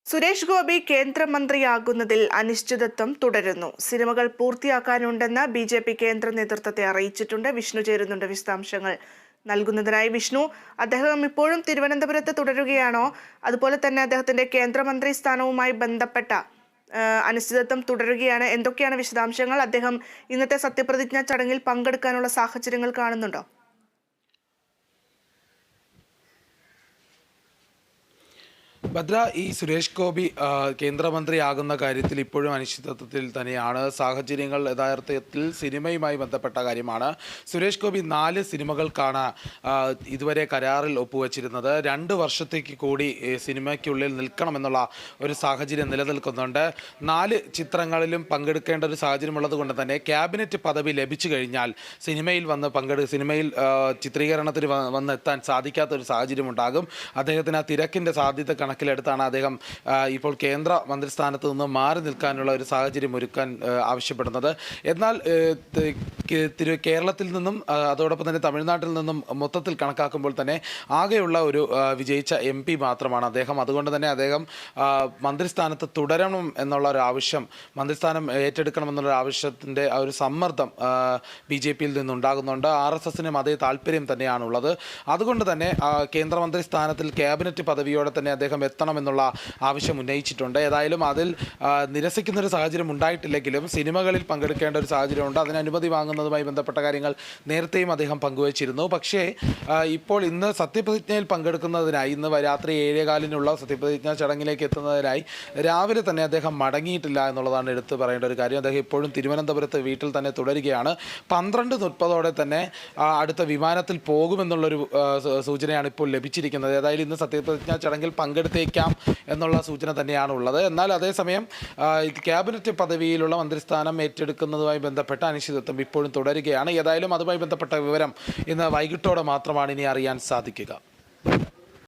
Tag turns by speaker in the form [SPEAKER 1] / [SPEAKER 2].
[SPEAKER 1] സുരേഷ് ഗോപി കേന്ദ്രമന്ത്രിയാകുന്നതിൽ അനിശ്ചിതത്വം തുടരുന്നു. സിനിമകൾ പൂർത്തിയാക്കാനുണ്ടെന്ന് ബി.ജെ.പി കേന്ദ്ര നേതൃത്വത്തെ അറിയിച്ചിട്ടുണ്ട്. വിഷ്ണു ചേരുന്നുണ്ട് വിശദാംശങ്ങൾ നൽകുന്നതിനായി. വിഷ്ണു, അദ്ദേഹം ഇപ്പോഴും തിരുവനന്തപുരത്ത് തുടരുകയാണോ? അതുപോലെ തന്നെ അദ്ദേഹത്തിന്റെ കേന്ദ്രമന്ത്രി സ്ഥാനവുമായി ബന്ധപ്പെട്ട അനിശ്ചിതത്വം തുടരുകയാണ്. എന്തൊക്കെയാണ് വിശദാംശങ്ങൾ? അദ്ദേഹം ഇന്നത്തെ സത്യപ്രതിജ്ഞാ ചടങ്ങിൽ പങ്കെടുക്കാനുള്ള സാഹചര്യങ്ങൾ കാണുന്നുണ്ടോ?
[SPEAKER 2] ഭദ്ര, ഈ സുരേഷ് ഗോപി കേന്ദ്രമന്ത്രിയാകുന്ന കാര്യത്തിൽ ഇപ്പോഴും അനിശ്ചിതത്വത്തിൽ തന്നെയാണ്. സാഹചര്യങ്ങൾ യഥാർത്ഥത്തിൽ സിനിമയുമായി ബന്ധപ്പെട്ട കാര്യമാണ്. സുരേഷ് ഗോപി 4 സിനിമകൾക്കാണ് ഇതുവരെ കരാറിൽ ഒപ്പുവച്ചിരുന്നത്. 2 വർഷത്തേക്ക് കൂടി സിനിമയ്ക്കുള്ളിൽ നിൽക്കണമെന്നുള്ള ഒരു സാഹചര്യം നിലനിൽക്കുന്നുണ്ട്. 4 ചിത്രങ്ങളിലും പങ്കെടുക്കേണ്ട ഒരു സാഹചര്യമുള്ളത് കൊണ്ട് തന്നെ ക്യാബിനറ്റ് പദവി ലഭിച്ചു കഴിഞ്ഞാൽ സിനിമയിൽ ചിത്രീകരണത്തിന് വന്നെത്താൻ സാധിക്കാത്തൊരു സാഹചര്യമുണ്ടാകും. അദ്ദേഹത്തിന് ആ തിരക്കിൻ്റെ സാധ്യത കണക്കിലെടുത്താണ് അദ്ദേഹം ഇപ്പോൾ കേന്ദ്ര മന്ത്രിസ്ഥാനത്ത് നിന്ന് മാറി നിൽക്കാനുള്ള ഒരു സാഹചര്യം ഒരുക്കാൻ ആവശ്യപ്പെടുന്നത്. എന്നാൽ കേരളത്തിൽ നിന്നും അതോടൊപ്പം തന്നെ തമിഴ്നാട്ടിൽ നിന്നും മൊത്തത്തിൽ കണക്കാക്കുമ്പോൾ തന്നെ ആകെയുള്ള ഒരു വിജയിച്ച MP മാത്രമാണ് അദ്ദേഹം. അതുകൊണ്ട് തന്നെ അദ്ദേഹം മന്ത്രിസ്ഥാനത്ത് തുടരണം എന്നുള്ള ഒരു ആവശ്യം, മന്ത്രിസ്ഥാനം ഏറ്റെടുക്കണം എന്നുള്ള ആവശ്യത്തിൻ്റെ ആ ഒരു സമ്മർദ്ദം BJP-യിൽ നിന്നുണ്ടാകുന്നുണ്ട്. RSSനും അതേ താല്പര്യം തന്നെയാണുള്ളത്. അതുകൊണ്ട് തന്നെ കേന്ദ്രമന്ത്രി സ്ഥാനത്തിൽ ക്യാബിനറ്റ് പദവിയോടെ തന്നെ അദ്ദേഹം എത്തണമെന്നുള്ള ആവശ്യം ഉന്നയിച്ചിട്ടുണ്ട്. ഏതായാലും അതിൽ നിരസിക്കുന്നൊരു സാഹചര്യം ഉണ്ടായിട്ടില്ലെങ്കിലും സിനിമകളിൽ പങ്കെടുക്കേണ്ട ഒരു സാഹചര്യമുണ്ട്. അതിന് അനുമതി വാങ്ങുന്നതുമായി ബന്ധപ്പെട്ട കാര്യങ്ങൾ നേരത്തെയും അദ്ദേഹം പങ്കുവച്ചിരുന്നു. പക്ഷേ ഇപ്പോൾ ഇന്ന് സത്യപ്രതിജ്ഞയിൽ പങ്കെടുക്കുന്നതിനായി, ഇന്ന് രാത്രി 7:15 സത്യപ്രതിജ്ഞാ ചടങ്ങിലേക്ക് എത്തുന്നതിനായി രാവിലെ തന്നെ അദ്ദേഹം മടങ്ങിയിട്ടില്ല എന്നുള്ളതാണ് എടുത്തു പറയേണ്ട ഒരു കാര്യം. അദ്ദേഹം ഇപ്പോഴും തിരുവനന്തപുരത്ത് വീട്ടിൽ തന്നെ തുടരുകയാണ്. 12:30 തന്നെ അടുത്ത വിമാനത്തിൽ പോകുമെന്നുള്ളൊരു സൂചനയാണ് ഇപ്പോൾ ലഭിച്ചിരിക്കുന്നത്. ഏതായാലും ഇന്ന് സത്യപ്രതിജ്ഞാ ചടങ്ങിൽ പങ്കെടുത്തേക്കാം എന്നുള്ള സൂചന തന്നെയാണ് ഉള്ളത്. എന്നാൽ അതേസമയം ക്യാബിനറ്റ് പദവിയിലുള്ള മന്ത്രിസ്ഥാനം ഏറ്റെടുക്കുന്നതുമായി ബന്ധപ്പെട്ട അനിശ്ചിതത്വം ഇപ്പോഴും തുടരുകയാണ്. ഏതായാലും അതുമായി ബന്ധപ്പെട്ട വിവരം ഇന്ന് വൈകിട്ടോടെ മാത്രമാണ് ഇനി അറിയാൻ സാധിക്കുക.